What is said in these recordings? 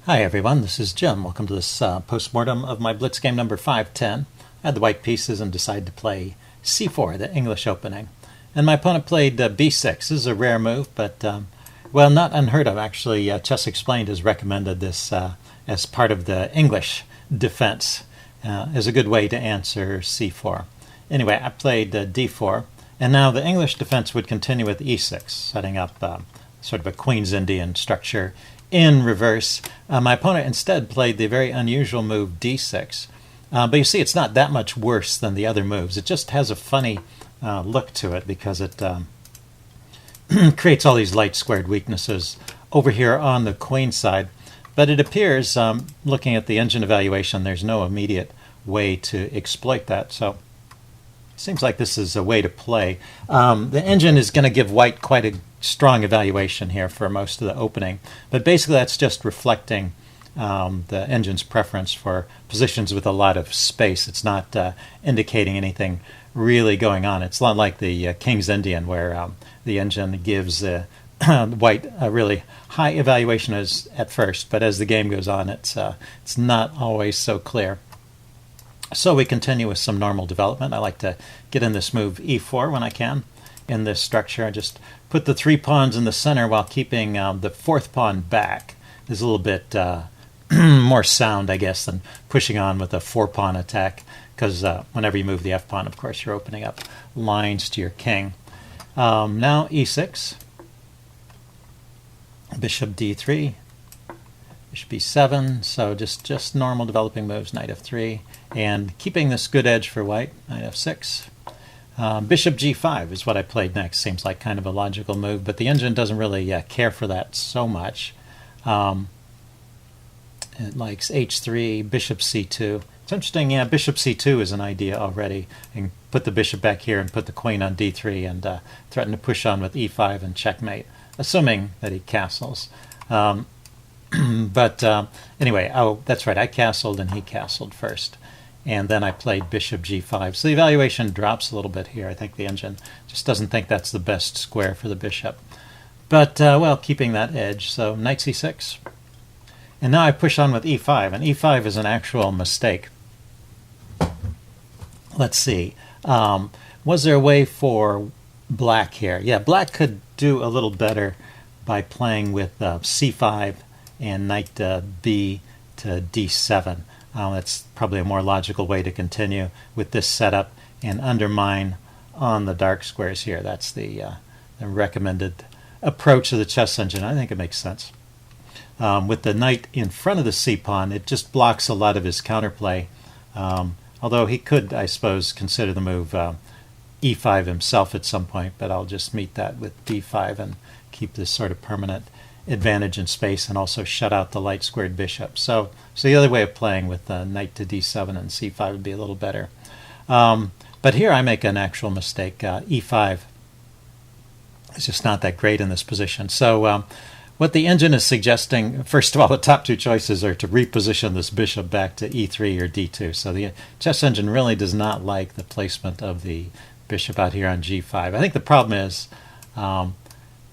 Hi everyone, this is Jim. Welcome to this postmortem of my Blitz game number 510. I had the white pieces and decided to play c4, the English opening. And my opponent played b6. This is a rare move, but, well, not unheard of. Actually, Chess Explained has recommended this as part of the English defense as a good way to answer c4. Anyway, I played d4, and now the English defense would continue with e6, setting up sort of a Queen's Indian structure in reverse. My opponent instead played the very unusual move d6. But you see, it's not that much worse than the other moves. It just has a funny look to it because it creates all these light squared weaknesses over here on the queen side. But it appears, looking at the engine evaluation, there's no immediate way to exploit that. So it seems like this is a way to play. The engine is going to give white quite a strong evaluation here for most of the opening. But basically that's just reflecting the engine's preference for positions with a lot of space. It's not indicating anything really going on. It's not like the King's Indian where the engine gives white a really high evaluation at first, but as the game goes on, it's not always so clear. So we continue with some normal development. I like to get in this move e4 when I can in this structure. I just put the 3 pawns in the center while keeping the 4th pawn back. There's a little bit more sound, I guess, than pushing on with a 4-pawn attack, because whenever you move the f-pawn, of course, you're opening up lines to your king. Now e6, bishop d3, bishop e7, so just normal developing moves, knight f3, and keeping this good edge for white, knight f6. Bishop g5 is what I played next. Seems like kind of a logical move, but the engine doesn't really care for that so much. It likes h3, bishop c2. It's interesting, yeah, bishop c2 is an idea already. You can put the bishop back here and put the queen on d3 and threaten to push on with e5 and checkmate, assuming that he castles. But anyway, oh, that's right, I castled and he castled first. And then I played bishop g5. So the evaluation drops a little bit here. I think the engine just doesn't think that's the best square for the bishop. But, well, keeping that edge. So knight c6. And now I push on with e5. And e5 is an actual mistake. Let's see. Was there a way for black here? Yeah, black could do a little better by playing with c5 and knight b to d7. That's probably a more logical way to continue with this setup and undermine on the dark squares here. That's the recommended approach of the chess engine. I think it makes sense. With the knight in front of the c-pawn, it just blocks a lot of his counterplay. Although he could, I suppose, consider the move e5 himself at some point, but I'll just meet that with d5 and keep this sort of permanent advantage in space and also shut out the light squared bishop. So the other way of playing with knight to d7 and c5 would be a little better. But here I make an actual mistake. e5 is just not that great in this position. So what the engine is suggesting, first of all, the top two choices are to reposition this bishop back to e3 or d2. So the chess engine really does not like the placement of the bishop out here on g5. I think the problem is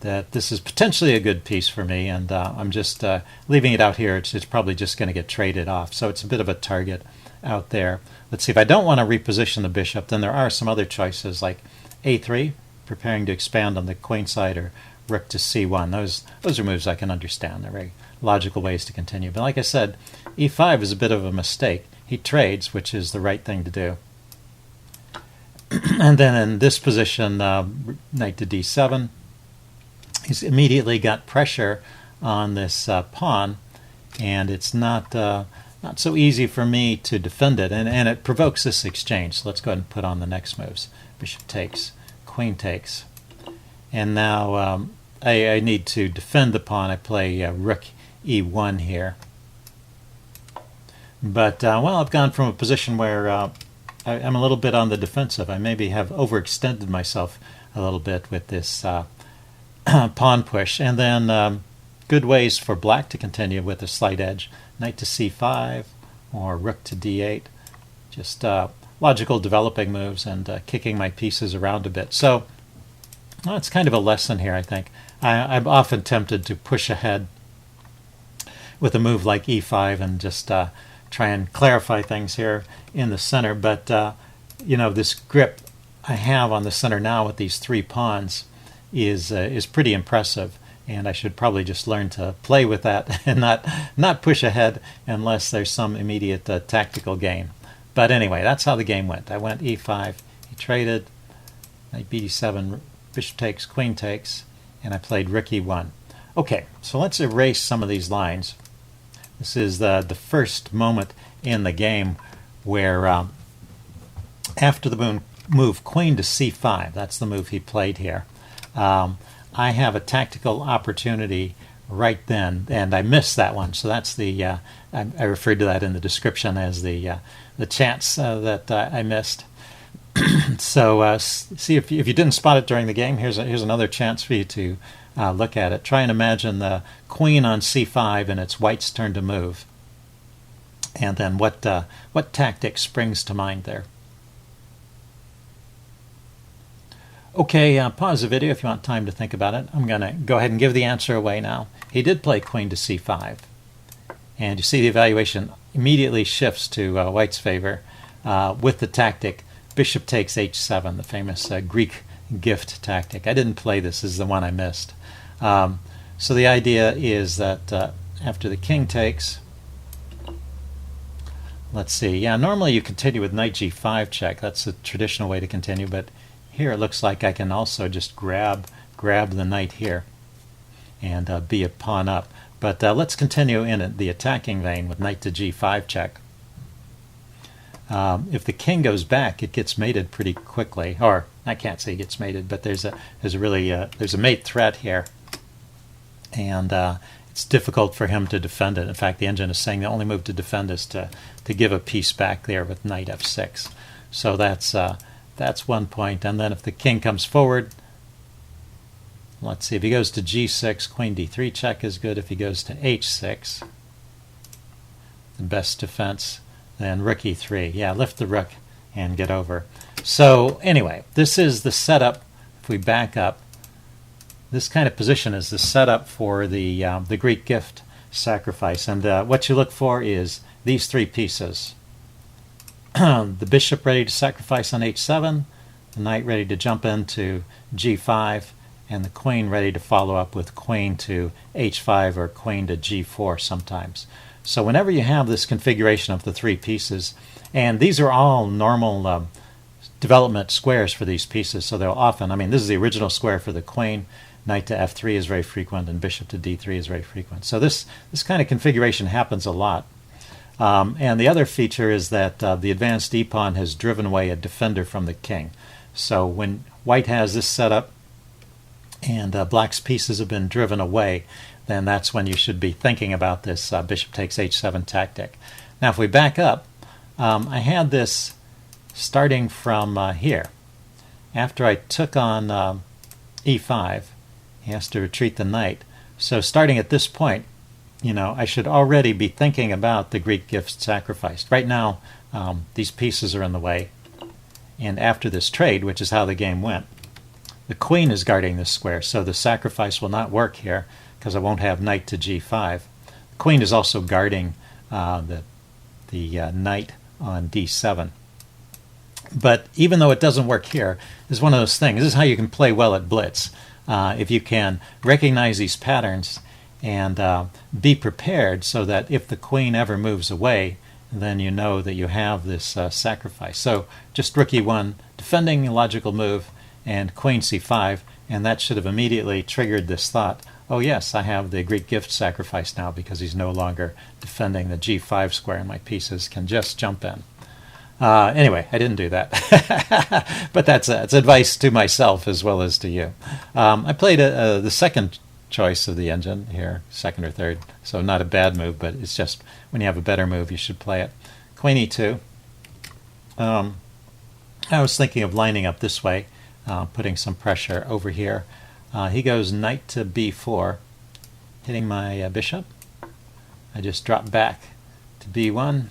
that this is potentially a good piece for me, and I'm just leaving it out here. It's probably just going to get traded off, so it's a bit of a target out there. Let's see, if I don't want to reposition the bishop, then there are some other choices like a3, preparing to expand on the queen side, or rook to c1. Those are moves I can understand. They're very logical ways to continue. But like I said, e5 is a bit of a mistake. He trades, which is the right thing to do. And then in this position, knight to d7. He's immediately got pressure on this pawn, and it's not so easy for me to defend it, and it provokes this exchange. So let's go ahead and put on the next moves. Bishop takes, queen takes, and now I need to defend the pawn. I play rook e1 here, but well, I've gone from a position where I'm a little bit on the defensive. I maybe have overextended myself a little bit with this pawn push, and then good ways for black to continue with a slight edge. Knight to c5 or rook to d8. Just logical developing moves and kicking my pieces around a bit. So well, it's kind of a lesson here, I think. I'm often tempted to push ahead with a move like e5 and just try and clarify things here in the center. But you know, this grip I have on the center now with these 3 pawns is pretty impressive, and I should probably just learn to play with that and not push ahead unless there's some immediate tactical gain. But anyway, that's how the game went. I went e5, he traded, knight bd7, bishop takes, queen takes, and I played rook e1. Okay, so let's erase some of these lines. This is the first moment in the game where after the move queen to c5, that's the move he played here, I have a tactical opportunity right then, and I missed that one. So that's the I referred to that in the description as the chance that I missed. So see if you didn't spot it during the game. Here's another chance for you to look at it. Try and imagine the queen on c5 and it's white's turn to move, and then what tactic springs to mind there. Okay, pause the video if you want time to think about it. I'm going to go ahead and give the answer away now. He did play queen to c5, and you see the evaluation immediately shifts to white's favor with the tactic bishop takes h7, the famous Greek gift tactic. I didn't play this. This is the one I missed. So the idea is that after the king takes, let's see, yeah, normally you continue with knight g5 check. That's the traditional way to continue, but here it looks like I can also just grab the knight here and be a pawn up. But let's continue in the attacking vein with knight to g5 check. If the king goes back, it gets mated pretty quickly. Or I can't say it gets mated, but there's a mate threat here, and it's difficult for him to defend it. In fact, the engine is saying the only move to defend is to give a piece back there with knight f6. So that's one point. And then if the king comes forward, let's see, if he goes to g6, queen d3 check is good. If he goes to h6, the best defense, then rook e3. Yeah, lift the rook and get over. So anyway, this is the setup. If we back up, this kind of position is the setup for the Greek gift sacrifice. And what you look for is these 3 pieces. The bishop ready to sacrifice on h7, the knight ready to jump into g5, and the queen ready to follow up with queen to h5 or queen to g4 sometimes. So whenever you have this configuration of the 3 pieces, and these are all normal development squares for these pieces, so they'll often, I mean, this is the original square for the queen, knight to f3 is very frequent, and bishop to d3 is very frequent. So this kind of configuration happens a lot. And the other feature is that the advanced e-pawn has driven away a defender from the king. So when white has this setup and black's pieces have been driven away, then that's when you should be thinking about this bishop takes h7 tactic. Now if we back up, I had this starting from here. After I took on e5, he has to retreat the knight. So starting at this point, you know, I should already be thinking about the Greek gift sacrifice. Right now, these pieces are in the way. And after this trade, which is how the game went, the queen is guarding this square, so the sacrifice will not work here because I won't have knight to g5. The queen is also guarding the knight on d7. But even though it doesn't work here, it's one of those things. This is how you can play well at Blitz. If you can recognize these patterns and be prepared so that if the queen ever moves away, then you know that you have this sacrifice. So just rook e1, defending a logical move, and queen c5, and that should have immediately triggered this thought, oh yes, I have the Greek gift sacrifice now because he's no longer defending the g5 square and my pieces can just jump in. Anyway, I didn't do that. But that's advice to myself as well as to you. I played the second choice of the engine here, second or third, so not a bad move, but it's just when you have a better move you should play it. Queen e2. I was thinking of lining up this way, putting some pressure over here. He goes knight to b4, hitting my bishop. I just drop back to b1,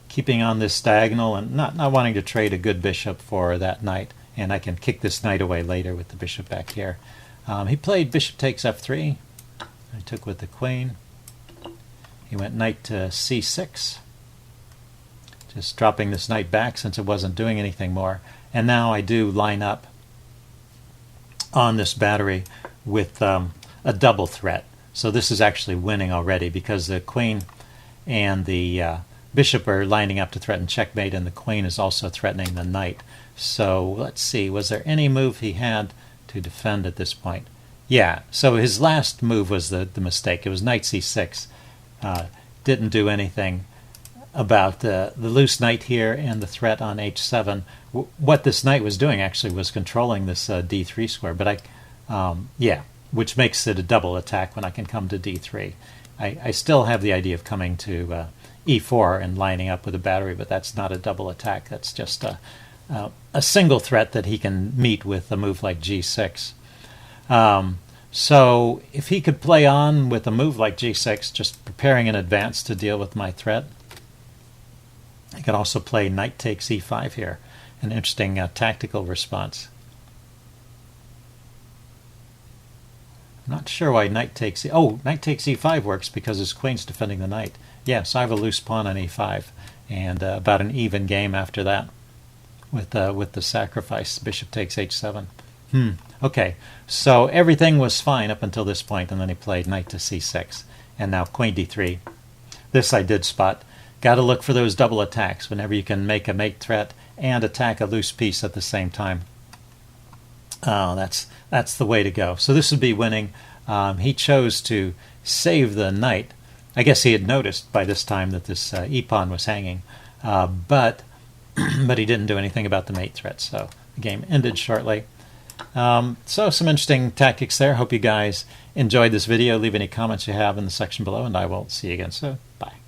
keeping on this diagonal and not wanting to trade a good bishop for that knight, and I can kick this knight away later with the bishop back here. He played bishop takes f3. I took with the queen. He went knight to c6, just dropping this knight back since it wasn't doing anything more. And now I do line up on this battery with a double threat. So this is actually winning already because the queen and the bishop are lining up to threaten checkmate, and the queen is also threatening the knight. So let's see, was there any move he had to defend at this point? Yeah, so his last move was the mistake. It was knight c6. Didn't do anything about the loose knight here and the threat on h7. What this knight was doing actually was controlling this d3 square, but yeah, which makes it a double attack when I can come to d3. I still have the idea of coming to e4 and lining up with a battery, but that's not a double attack. That's just a single threat that he can meet with a move like g6. So if he could play on with a move like g6, just preparing in advance to deal with my threat, he could also play knight takes e5 here, an interesting tactical response. I'm not sure why knight takes knight takes e5 works because his queen's defending the knight. Yeah, so I have a loose pawn on e5, and about an even game after that with the sacrifice. Bishop takes h7. Okay, so everything was fine up until this point, and then he played knight to c6, and now queen d3. This I did spot. Got to look for those double attacks whenever you can make a mate threat and attack a loose piece at the same time. Oh, that's the way to go. So this would be winning. He chose to save the knight. I guess he had noticed by this time that this e-pawn was hanging, but he didn't do anything about the mate threat, so the game ended shortly. So some interesting tactics there. Hope you guys enjoyed this video. Leave any comments you have in the section below, and I will see you again soon. Bye.